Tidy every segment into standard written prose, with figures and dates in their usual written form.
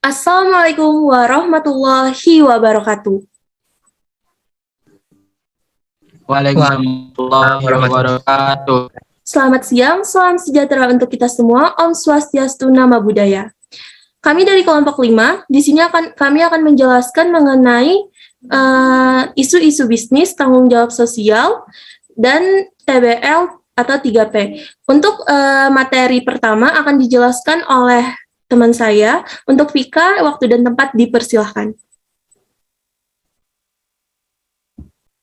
Assalamualaikum warahmatullahi wabarakatuh. Waalaikumsalam wabarakatuh. Selamat siang, salam sejahtera untuk kita semua. Om Swastiastu, Nama Budaya. Kami dari kelompok 5, di sini kami akan menjelaskan mengenai isu-isu bisnis, tanggung jawab sosial, dan TBL atau 3P. Untuk materi pertama akan dijelaskan oleh teman saya. Untuk Vika, waktu dan tempat dipersilahkan.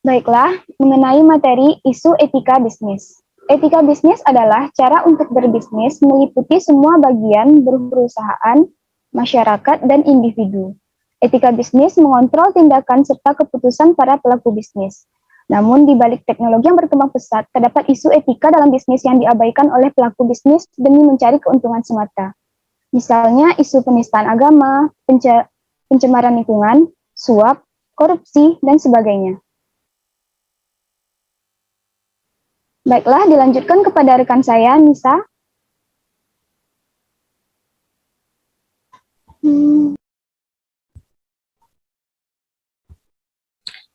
Baiklah, mengenai materi isu etika bisnis. Etika bisnis adalah cara untuk berbisnis meliputi semua bagian perusahaan, masyarakat, dan individu. Etika bisnis mengontrol tindakan serta keputusan para pelaku bisnis. Namun, di balik teknologi yang berkembang pesat, terdapat isu etika dalam bisnis yang diabaikan oleh pelaku bisnis demi mencari keuntungan semata. Misalnya, isu penistaan agama, pencemaran lingkungan, suap, korupsi, dan sebagainya. Baiklah, dilanjutkan kepada rekan saya, Nisa.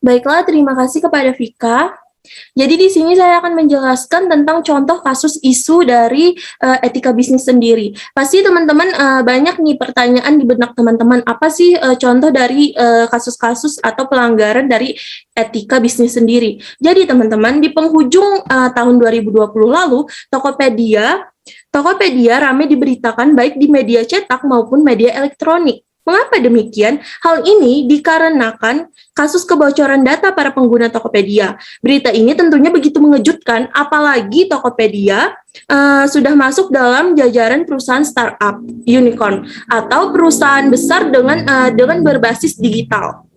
Baiklah, terima kasih kepada Vika. Jadi di sini saya akan menjelaskan tentang contoh kasus isu dari etika bisnis sendiri. Pasti teman-teman banyak nih pertanyaan di benak teman-teman, apa sih contoh dari kasus-kasus atau pelanggaran dari etika bisnis sendiri. Jadi teman-teman, di penghujung tahun 2020 lalu, Tokopedia ramai diberitakan baik di media cetak maupun media elektronik. Mengapa demikian? Hal ini dikarenakan kasus kebocoran data para pengguna Tokopedia. Berita ini tentunya begitu mengejutkan, apalagi Tokopedia sudah masuk dalam jajaran perusahaan startup, unicorn, atau perusahaan besar dengan berbasis digital.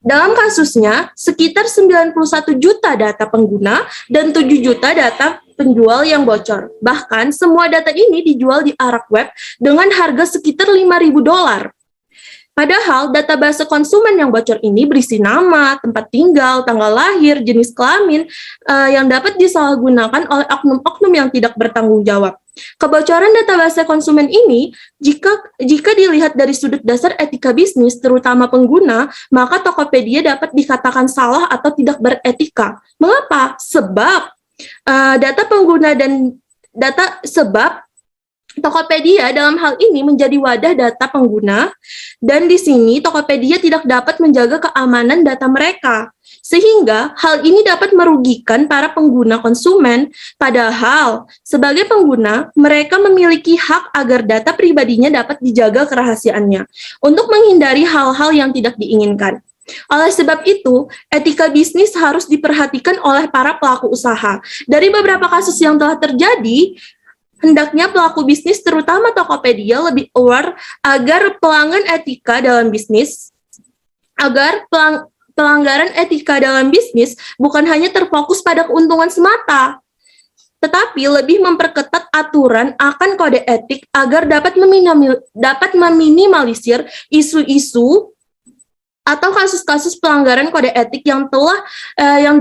Dalam kasusnya, sekitar 91 juta data pengguna dan 7 juta data penjual yang bocor. Bahkan, semua data ini dijual di dark web dengan harga sekitar $5.000. Padahal, database konsumen yang bocor ini berisi nama, tempat tinggal, tanggal lahir, jenis kelamin, yang dapat disalahgunakan oleh oknum-oknum yang tidak bertanggung jawab. Kebocoran database konsumen ini, jika dilihat dari sudut dasar etika bisnis, terutama pengguna, maka Tokopedia dapat dikatakan salah atau tidak beretika. Mengapa? Sebab Tokopedia dalam hal ini menjadi wadah data pengguna, dan di sini Tokopedia tidak dapat menjaga keamanan data mereka. Sehingga hal ini dapat merugikan para pengguna konsumen, padahal sebagai pengguna, mereka memiliki hak agar data pribadinya dapat dijaga kerahasiaannya untuk menghindari hal-hal yang tidak diinginkan. Oleh sebab itu, etika bisnis harus diperhatikan oleh para pelaku usaha. Dari beberapa kasus yang telah terjadi, hendaknya pelaku bisnis, terutama Tokopedia, lebih aware agar pelanggaran etika dalam bisnis bukan hanya terfokus pada keuntungan semata, tetapi lebih memperketat aturan akan kode etik agar dapat meminimalisir isu-isu atau kasus-kasus pelanggaran kode etik yang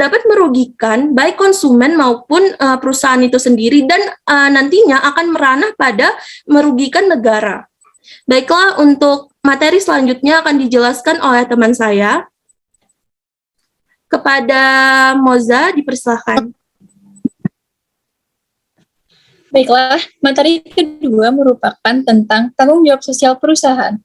dapat merugikan baik konsumen maupun perusahaan itu sendiri, dan nantinya akan meranah pada merugikan negara. Baiklah, untuk materi selanjutnya akan dijelaskan oleh teman saya. Kepada Moza, dipersilahkan. Baiklah, materi kedua merupakan tentang tanggung jawab sosial perusahaan.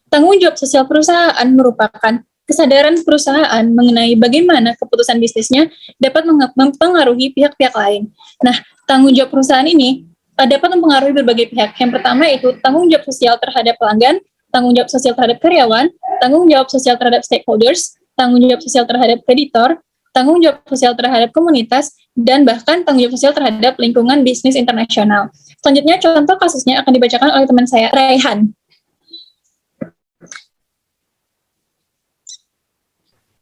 Tanggung jawab sosial perusahaan merupakan kesadaran perusahaan mengenai bagaimana keputusan bisnisnya dapat mempengaruhi pihak-pihak lain. Nah, tanggung jawab perusahaan ini dapat mempengaruhi berbagai pihak. Yang pertama itu tanggung jawab sosial terhadap pelanggan, tanggung jawab sosial terhadap karyawan, tanggung jawab sosial terhadap stakeholders, tanggung jawab sosial terhadap kreditor, tanggung jawab sosial terhadap komunitas, dan bahkan tanggung jawab sosial terhadap lingkungan bisnis internasional. Selanjutnya, contoh kasusnya akan dibacakan oleh teman saya, Raihan.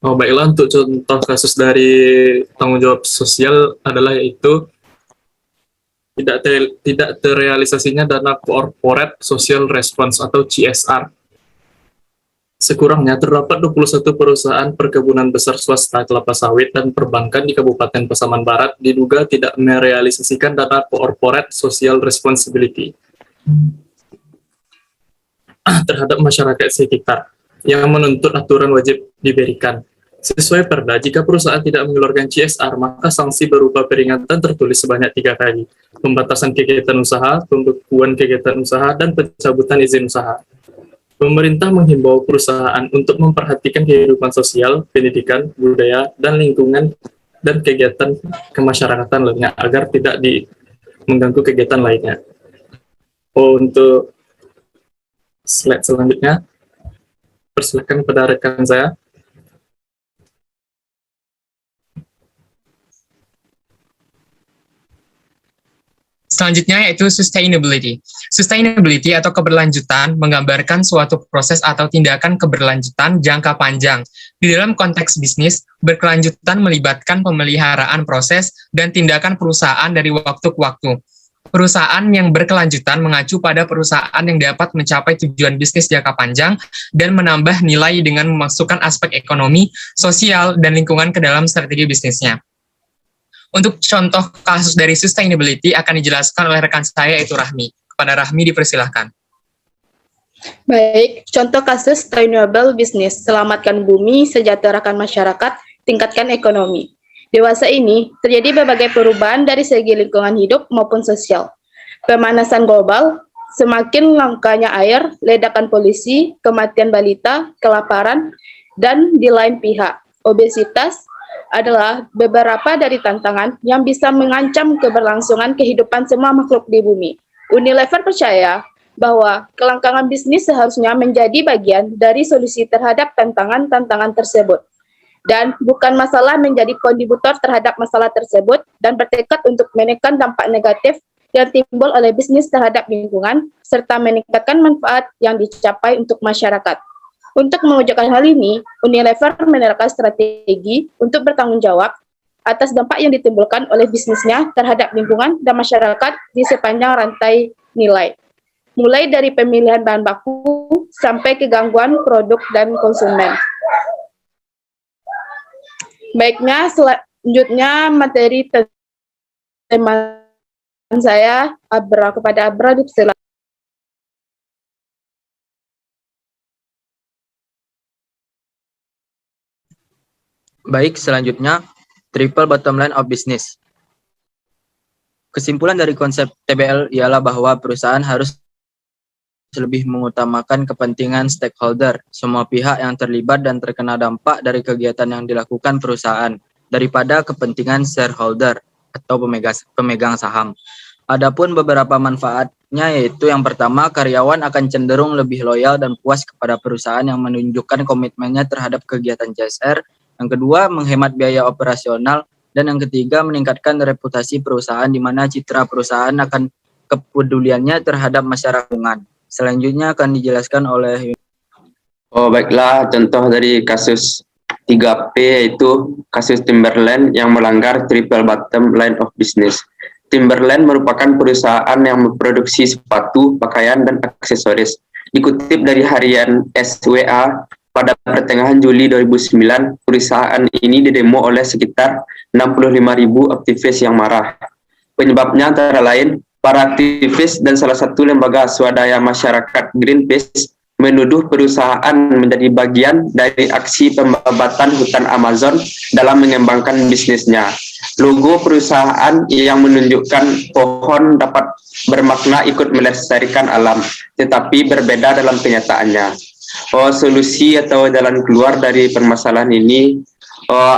Baiklah, untuk contoh kasus dari tanggung jawab sosial adalah yaitu tidak terrealisasinya dana corporate social response atau CSR. Sekurangnya terdapat 21 perusahaan perkebunan besar swasta kelapa sawit dan perbankan di Kabupaten Pasaman Barat diduga tidak merealisasikan dana corporate social responsibility. terhadap masyarakat sekitar yang menuntut aturan wajib diberikan. Sesuai Perda, jika perusahaan tidak mengeluarkan CSR, maka sanksi berupa peringatan tertulis sebanyak 3 kali, pembatasan kegiatan usaha, pembekuan kegiatan usaha, dan pencabutan izin usaha. Pemerintah menghimbau perusahaan untuk memperhatikan kehidupan sosial, pendidikan, budaya, dan lingkungan, dan kegiatan kemasyarakatan lainnya, agar tidak mengganggu kegiatan lainnya. Untuk slide selanjutnya, persilakan kepada rekan saya. Selanjutnya yaitu sustainability. Sustainability atau keberlanjutan menggambarkan suatu proses atau tindakan keberlanjutan jangka panjang. Di dalam konteks bisnis, berkelanjutan melibatkan pemeliharaan proses dan tindakan perusahaan dari waktu ke waktu. Perusahaan yang berkelanjutan mengacu pada perusahaan yang dapat mencapai tujuan bisnis jangka panjang dan menambah nilai dengan memasukkan aspek ekonomi, sosial, dan lingkungan ke dalam strategi bisnisnya. Untuk contoh kasus dari sustainability akan dijelaskan oleh rekan saya yaitu Rahmi. Kepada Rahmi dipersilahkan. Baik, contoh kasus sustainable business, selamatkan bumi, sejahterakan masyarakat, tingkatkan ekonomi. Dewasa ini, terjadi berbagai perubahan dari segi lingkungan hidup maupun sosial. Pemanasan global, semakin langkanya air, ledakan polusi, kematian balita, kelaparan, dan di lain pihak, obesitas, adalah beberapa dari tantangan yang bisa mengancam keberlangsungan kehidupan semua makhluk di bumi. Unilever percaya bahwa kelangkaan bisnis seharusnya menjadi bagian dari solusi terhadap tantangan-tantangan tersebut, dan bukan masalah menjadi kontributor terhadap masalah tersebut, dan bertekad untuk menekan dampak negatif yang timbul oleh bisnis terhadap lingkungan, serta meningkatkan manfaat yang dicapai untuk masyarakat. Untuk mewujudkan hal ini, Unilever menerapkan strategi untuk bertanggung jawab atas dampak yang ditimbulkan oleh bisnisnya terhadap lingkungan dan masyarakat di sepanjang rantai nilai, mulai dari pemilihan bahan baku sampai ke gangguan produk dan konsumen. Baiknya, selanjutnya materi teman saya, Abra, kepada Abra dipersilakan. Baik, selanjutnya triple bottom line of business. Kesimpulan dari konsep TBL ialah bahwa perusahaan harus lebih mengutamakan kepentingan stakeholder, semua pihak yang terlibat dan terkena dampak dari kegiatan yang dilakukan perusahaan, daripada kepentingan shareholder atau pemegang saham. Adapun beberapa manfaatnya yaitu yang pertama, karyawan akan cenderung lebih loyal dan puas kepada perusahaan yang menunjukkan komitmennya terhadap kegiatan CSR. Yang kedua, menghemat biaya operasional. Dan yang ketiga, meningkatkan reputasi perusahaan di mana citra perusahaan akan kepeduliannya terhadap masyarakat. Selanjutnya akan dijelaskan oleh... Oh, baiklah, contoh dari kasus 3P yaitu kasus Timberland yang melanggar triple bottom line of business. Timberland merupakan perusahaan yang memproduksi sepatu, pakaian, dan aksesoris. Dikutip dari harian SWA, pada pertengahan Juli 2009, perusahaan ini didemo oleh sekitar 65.000 aktivis yang marah. Penyebabnya antara lain, para aktivis dan salah satu lembaga swadaya masyarakat Greenpeace menuduh perusahaan menjadi bagian dari aksi pembabatan hutan Amazon dalam mengembangkan bisnisnya. Logo perusahaan yang menunjukkan pohon dapat bermakna ikut melestarikan alam, tetapi berbeda dalam kenyataannya. Solusi atau jalan keluar dari permasalahan ini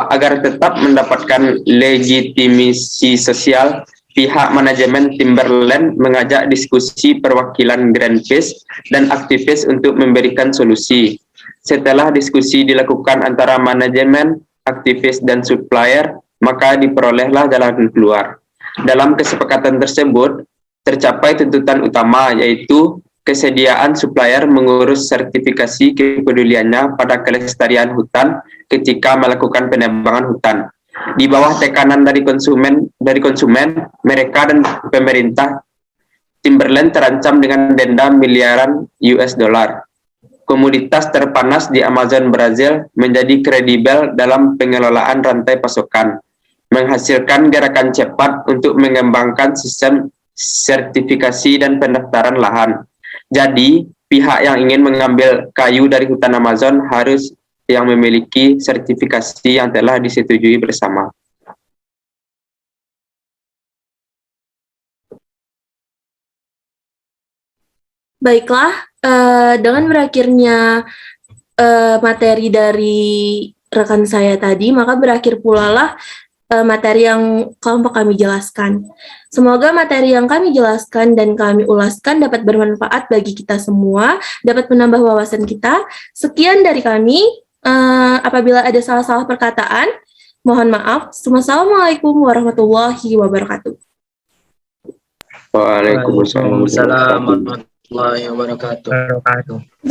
agar tetap mendapatkan legitimasi sosial, pihak manajemen Timberland mengajak diskusi perwakilan Greenpeace dan aktivis untuk memberikan solusi. Setelah diskusi dilakukan antara manajemen, aktivis, dan supplier, maka diperolehlah jalan keluar. Dalam kesepakatan tersebut, tercapai tuntutan utama yaitu kesediaan supplier mengurus sertifikasi kepeduliannya pada kelestarian hutan ketika melakukan penebangan hutan. Di bawah tekanan dari konsumen, mereka dan pemerintah, Timberland terancam dengan denda miliaran US dollar. Komoditas terpanas di Amazon Brazil menjadi kredibel dalam pengelolaan rantai pasokan, menghasilkan gerakan cepat untuk mengembangkan sistem sertifikasi dan pendaftaran lahan. Jadi, pihak yang ingin mengambil kayu dari hutan Amazon harus yang memiliki sertifikasi yang telah disetujui bersama. Baiklah, dengan berakhirnya materi dari rekan saya tadi, maka berakhir pula lah materi yang kelompok kami jelaskan. Semoga materi yang kami jelaskan dan kami ulaskan dapat bermanfaat bagi kita semua, dapat menambah wawasan kita. Sekian dari kami. Apabila ada salah-salah perkataan, mohon maaf. Wassalamualaikum warahmatullahi wabarakatuh. Waalaikumsalam. Waalaikumsalam warahmatullahi wabarakatuh.